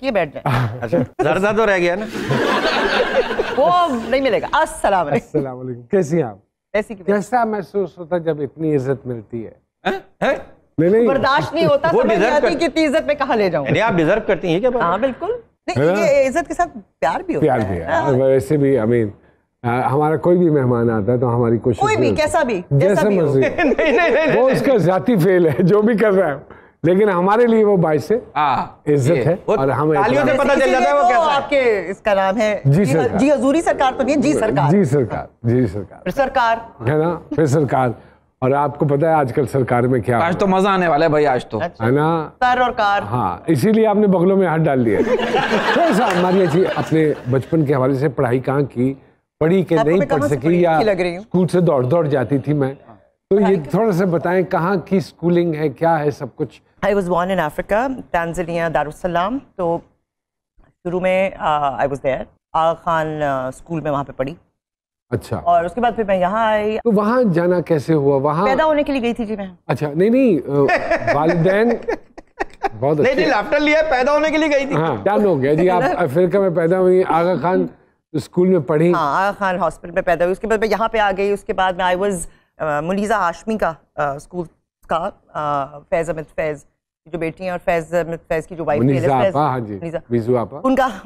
किए बैठ जाए। अच्छा, जर्दा तो रह गया ना। वो नहीं मिलेगा। अस्सलाम वालेकुम। अस्सलाम वालेकुम, कैसी हैं आप? ऐसी की कैसा महसूस होता जब इतनी इज्जत मिलती है? है? नहीं बर्दाश्त नहीं होता, वो समझ नहीं deserve आती कर- कि इतनी इज्जत में कहाँ ले जाऊं। अरे आप डिजर्व करती हैं क्या बात? हाँ बिल्कुल, नहीं है ना? ये इज्जत के साथ प्यार भी होता प्यार है। भी है। और वैसे भी हमारा कोई भी मेहमान आता है तो हमारी कोशिश कोई भी, ये होती है, कैसा भी जैसा हो। मर्जी नहीं वो उसका जाती फेल है जो भी कर रहा है, लेकिन हमारे लिए वो बाइस से इज्जत है। और हम तालियों से पता चल जाता है वो इसीलिए तो कैसा है। आपके इसका नाम है जी सरकार। जी हजूरी सरकार तो नहीं, जी सरकार। जी सरकार, जी सरकार फिर सरकार है ना, फिर सरकार। और आपको पता है आजकल सरकार में क्या आज तो मजा आने वाला है भाई, आज तो अच्छा। है ना। सर और कार। हाँ, इसीलिए आपने बगलों में हाथ डाल दिया। कैसा मारिया जी, अपने बचपन के हवाले से पढ़ाई कहाँ की, पढ़ी के आपको नहीं मैं पढ़ कहाँ से सकी, पढ़ी या अच्छी लग रही हूँ? स्कूल से दौड़ दौड़ जाती थी मैं, तो ये थोड़ा सा बताएं कहाँ की स्कूलिंग है, क्या है सब कुछ? I was born in Africa, Tanzania, Dar es Salaam. तो शुरू में I was there, Aga Khan school में वहाँ पे पढ़ी। अच्छा, और उसके बाद फिर मैं यहाँ आई। तो वहाँ जाना कैसे हुआ? वहाँ पैदा होने के लिए गई थी जी मैं। अच्छा, नहीं वालिदैन बहुत नहीं अच्छे। लाफ्टर लिया, पैदा होने के लिए गई थी। हाँ, क्या हो गया जी, आप अफ्रीका में पैदा हुई, आगा खान स्कूल में पढ़ी। हाँ, आगा खान हॉस्पिटल में पैदा हुई। उसके बाद मैं यहाँ पे आ गई। उसके बाद में आई वॉज मुनीज़ा हाशमी का स्कूल का फैज़ अहमद फैज़ की जो बेटी हैं, और फैज़ अहमद फैज़ की जो वाइफ मुनीज़ा आपा, हाँ जी, बीजू आपा,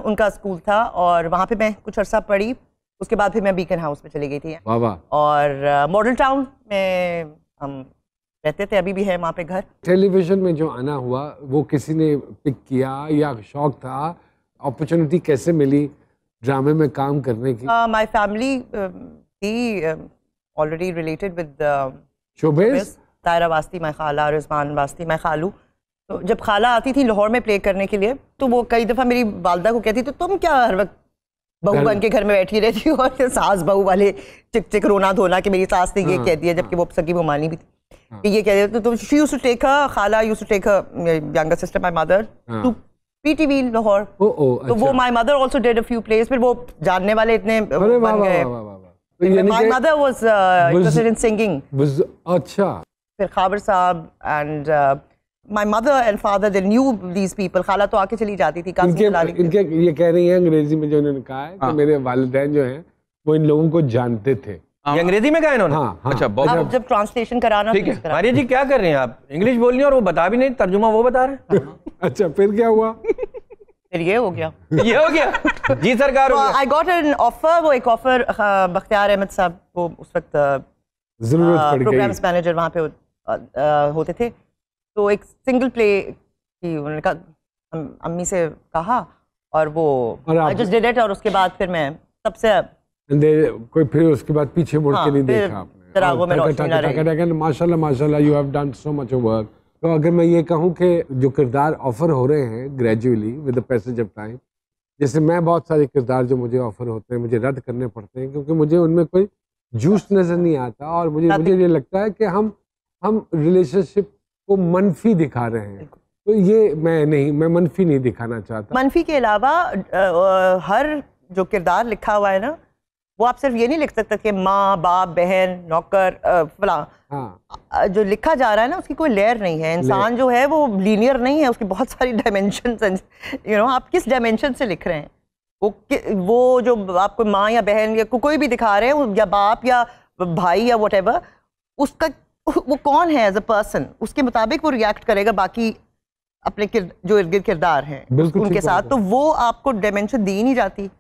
उनका स्कूल था। और वहाँ पे मैं कुछ अरसा पढ़ी। उसके बाद फिर मैं बीकन हाउस में चली गई थी। वाह वाह। और मॉडल टाउन में हम रहते थे, अभी भी है वहाँ पे घर। टेलीविजन में जो आना हुआ वो किसी ने पिक किया या शौक था? अपॉर्चुनिटी कैसे मिली ड्रामे में काम करने की? My family he already related with showbiz. तायरा Wasti my खाला, रिजवान वास्ती माय खालू। तो जब खाला आती थी लाहौर में प्ले करने के लिए, तो वो कई दफ़ा मेरी वालदा को कहती, तो तुम क्या हर वक्त बहू बन के घर में बैठी रहती हो, और सास बहू वाले चिक चिक रोना धोना कि मेरी सास ने ये कह दिया, जबकि वो सगी मुमानी भी थी कि ये कह दिया। तो she used to take her, खाला used to take her younger sister my mother to PTV Lahore. तो वो my mother also did a few place. फिर वो जानने वाले इतने बन गए। My mother was interested in singing. अच्छा। फिर खाबर साहब and my mother and father, they knew these people. खाला तो आके चली जाती थी। इनके ये कह रही है अंग्रेजी में जो इन्होंने कहा है कि मेरे वालिदैन जो हैं वो इन लोगों को जानते थे। ये अंग्रेजी में कहा इन्होंने? हाँ, हाँ। अच्छा, अब जब ट्रांसलेशन कराना ठीक है। मारिया जी क्या कर रहे हैं आप? इंग्लिश बोल रही हैं और वो बता भी नहीं, तर्जुमा वो बता रहे हैं। अच्छा, फिर क्या हुआ? फिर ये हो गया। ये हो गया जी सरकार। I got an offer. वो एक ऑफर बख्तियार अहमद साहब, वो उस वक्त जरूरत पड़ गई, प्रोग्राम्स मैनेजर वहाँ पे होते थे। तो एक सिंगल प्ले की उन्होंने कहा, अम्मी से कहा, और वो आई जस्ट डिड इट। और उसके बाद फिर मैं सबसे कोई फिर उसके बाद पीछे मुड़ के नहीं देखा आपने। माशाल्लाह माशाल्लाह, you have done so much work. तो अगर मैं ये कहूँ कि जो किरदार ऑफर हो रहे हैं gradually with the passage of time, जैसे मैं बहुत सारे किरदार जो मुझे ऑफर होते हैं मुझे रद्द करने पड़ते हैं क्योंकि मुझे उनमें कोई जूस नजर नहीं आता, और मुझे ये लगता है कि हम रिलेशनशिप को मनफी दिखा रहे हैं। तो ये मैं मनफी नहीं दिखाना चाहता। मनफी के अलावा हर जो किरदार लिखा हुआ है ना, वो आप सिर्फ ये नहीं लिख सकते कि माँ बाप बहन नौकर फला। हाँ। जो लिखा जा रहा है ना, उसकी कोई लेयर नहीं है। इंसान जो है वो लीनियर नहीं है, उसकी बहुत सारी डायमेंशन। आप किस डायमेंशन से लिख रहे हैं? वो जो आपको माँ या बहन या कोई भी दिखा रहे हैं, या बाप या भाई या व्हाटएवर, उसका वो कौन है एज अ पर्सन, उसके मुताबिक वो रिएक्ट करेगा बाकी अपने जो इर्द गिर्द किरदार हैं उनके साथ। तो वो आपको डायमेंशन दी नहीं जाती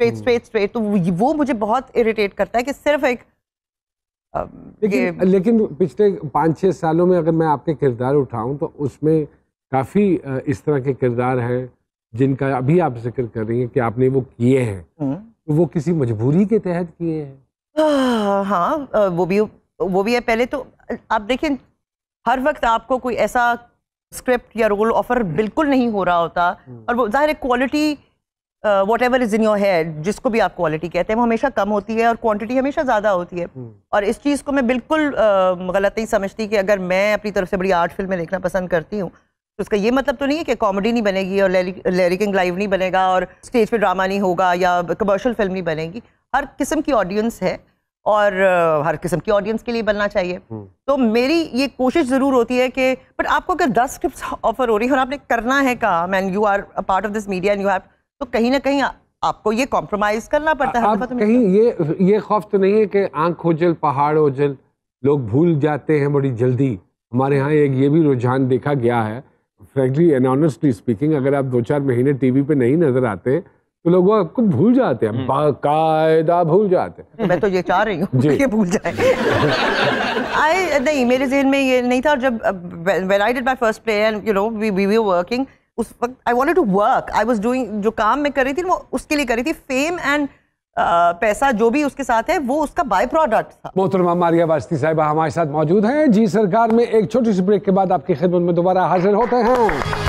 स्ट्रेट। तो वो मुझे बहुत इरिटेट करता है कि सिर्फ एक लेकिन पिछले 5-6 सालों में अगर मैं आपके किरदार उठाऊं तो उसमें काफ़ी इस तरह के किरदार हैं जिनका अभी आप जिक्र कर रही हैं कि आपने वो किए हैं, तो वो किसी मजबूरी के तहत किए हैं? हाँ, वो भी है। पहले तो आप देखें, हर वक्त आपको कोई ऐसा स्क्रिप्ट या रोल ऑफर बिल्कुल नहीं हो रहा होता, और वो जाहिर है quality whatever is in your head, जिसको भी आप क्वालिटी कहते हैं, वो हमेशा कम होती है और क्वांटिटी हमेशा ज़्यादा होती है। और इस चीज़ को मैं बिल्कुल गलत नहीं समझती कि अगर मैं अपनी तरफ से बड़ी आर्ट फिल्में देखना पसंद करती हूँ तो उसका ये मतलब तो नहीं है कि कॉमेडी नहीं बनेगी और लिरिकिंग लाइव नहीं बनेगा और स्टेज पे ड्रामा नहीं होगा या कमर्शियल फिल्म नहीं बनेगी। हर किस्म की ऑडियंस है और हर किस्म की ऑडियंस के लिए बनना चाहिए। तो मेरी ये कोशिश जरूर होती है कि बट आपको अगर 10 स्क्रिप्ट्स ऑफर हो रही है और आपने करना है काम and you are a part of this media and you have, तो कहीं ना कहीं आपको ये कॉम्प्रोमाइज करना पड़ता है। आप कहीं ये खौफ तो नहीं है कि आंख ओझल पहाड़ ओझल, लोग भूल जाते हैं बड़ी जल्दी? हमारे यहाँ एक ये भी रुझान देखा गया है, फ्रैंकली एंड ऑनेस्टली स्पीकिंग, अगर आप 2-4 महीने टीवी पे नहीं नजर आते तो लोग आपको भूल जाते हैं, बाकायदा भूल जाते हैं। मैं तो ये चाह रही हूँ कि भूल जाए। नहीं, मेरे ज़हन में ये नहीं था। और जब when I did my first play and you know we were working, उस वक्त I wanted to work, I was doing, जो काम मैं कर रही थी वो उसके लिए कर रही थी। फेम एंड पैसा जो भी उसके साथ है वो उसका बाय प्रोडक्ट था। मोहतरमा मारिया वास्ती साहिबा हमारे साथ मौजूद हैं जी सरकार में। एक छोटी सी ब्रेक के बाद आपकी खिदमत में दोबारा हाजिर होते हैं।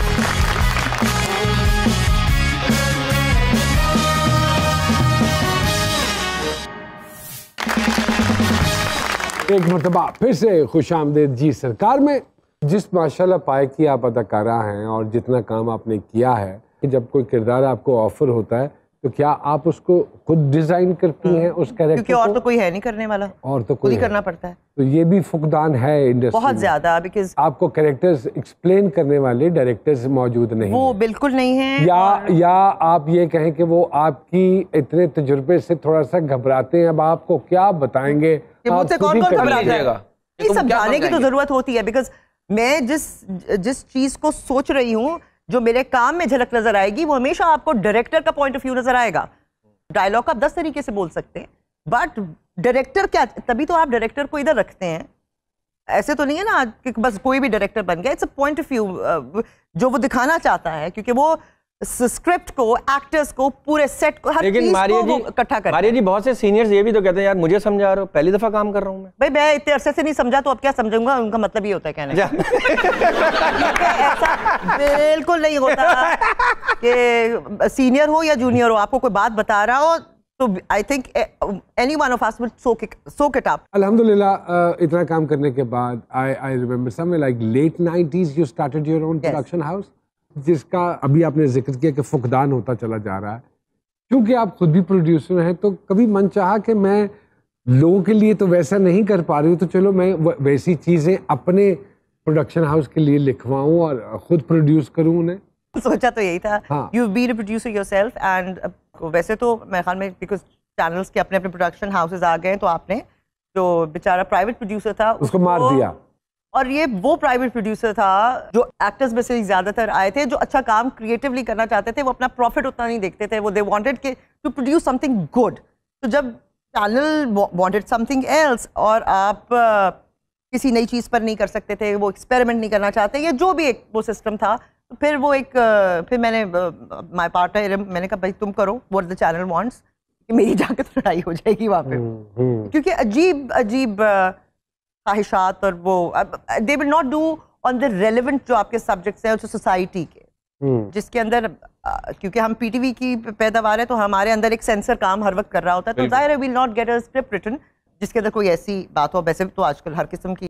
एक मरतबा फिर से खुशामदीद जी सरकार में। जिस माशाल्लाह पाए की आप अदाकारा हैं और जितना काम आपने किया है, कि जब कोई किरदार आपको ऑफर होता है तो क्या आप उसको खुद डिजाइन करती हैं उस कैरेक्टर क्योंकि और तो कोई है नहीं करने वाला, और तो कोई करना पड़ता है। तो ये भी फुकदान है इंडस्ट्री बहुत ज्यादा, बिकॉज आपको कैरेक्टर्स एक्सप्लेन करने वाले डायरेक्टर्स मौजूद नहीं, वो बिल्कुल नहीं है। या आप ये कहें कि वो आपकी इतने तजुर्बे से थोड़ा सा घबराते हैं, अब आपको क्या बताएंगे? मुझसे कौन घबराता है? समझाने की तो जरूरत होती है, बिकॉज मैं जिस चीज को सोच रही हूँ जो मेरे काम में झलक नजर आएगी वो हमेशा आपको डायरेक्टर का पॉइंट ऑफ व्यू नजर आएगा। डायलॉग आप 10 तरीके से बोल सकते हैं, बट डायरेक्टर क्या, तभी तो आप डायरेक्टर को इधर रखते हैं। ऐसे तो नहीं है ना कि बस कोई भी डायरेक्टर बन गया। It's a point of view जो वो दिखाना चाहता है, क्योंकि वो स्क्रिप्ट को, एक्टर्स को, पूरे सेट को, हर चीज को इकट्ठा करता है। मारिया जी, बहुत से सीनियर्स ये भी तो कहते हैं यार मुझे समझा रहे हो, पहली दफा काम कर रहा हूं मैं। भाई मैं इतने अरसे से नहीं समझा तो अब क्या समझूंगा, उनका मतलब ये होता है कहने का। ऐसा बिल्कुल नहीं होता कि सीनियर हो या जूनियर हो, आपको कोई बात बता रहा हो तो I think any one of us will soak it up. अल्हम्दुलिल्लाह इतना काम करने के बाद I remember somewhere like late 90s you started your own production house, जिसका अभी आपने जिक्र किया कि फुकदान होता चला जा रहा है। क्योंकि आप खुद भी प्रोड्यूसर हैं तो कभी मन चाहा कि मैं लोगों के लिए तो वैसा नहीं कर पा रही हूँ, तो चलो मैं वैसी चीज़ें अपने प्रोडक्शन हाउस के लिए लिखवाऊँ और खुद प्रोड्यूस करूँ उन्हें? सोचा तो यही था। You been a producer yourself and वैसे तो मेरे ख्याल में बिकॉज चैनल्स के अपने अपने प्रोडक्शन हाउसेज आ गए, तो आपने जो बेचारा प्राइवेट प्रोड्यूसर था उसको मार दिया। और ये वो प्राइवेट प्रोड्यूसर था जो एक्टर्स में से ज्यादातर आए थे जो अच्छा काम क्रिएटिवली करना चाहते थे, वो अपना प्रॉफिट उतना नहीं देखते थे, वो they wanted to produce something good. तो जब चैनल वांटेड समथिंग एल्स और आप किसी नई चीज़ पर नहीं कर सकते थे, वो एक्सपेरिमेंट नहीं करना चाहते, या जो भी एक वो सिस्टम था, तो फिर वो एक फिर मैंने माय पार्टनर मैंने कहा भाई तुम करो व्हाट द चैनल वांट्स, कि मेरी जाकर तो लड़ाई हो जाएगी वहाँ पे। क्योंकि अजीब अजीब ख्वाहिशात और वो they will not do on the relevant जो आपके सब्जेक्ट्स हैं सोसाइटी के, जिसके अंदर क्योंकि हम पीटीवी की पैदावार है तो हमारे अंदर एक सेंसर काम हर वक्त कर रहा होता है, तो जाहिर है will not get a script written जिसके अंदर कोई ऐसी बात हो। वैसे तो आजकल हर किस्म की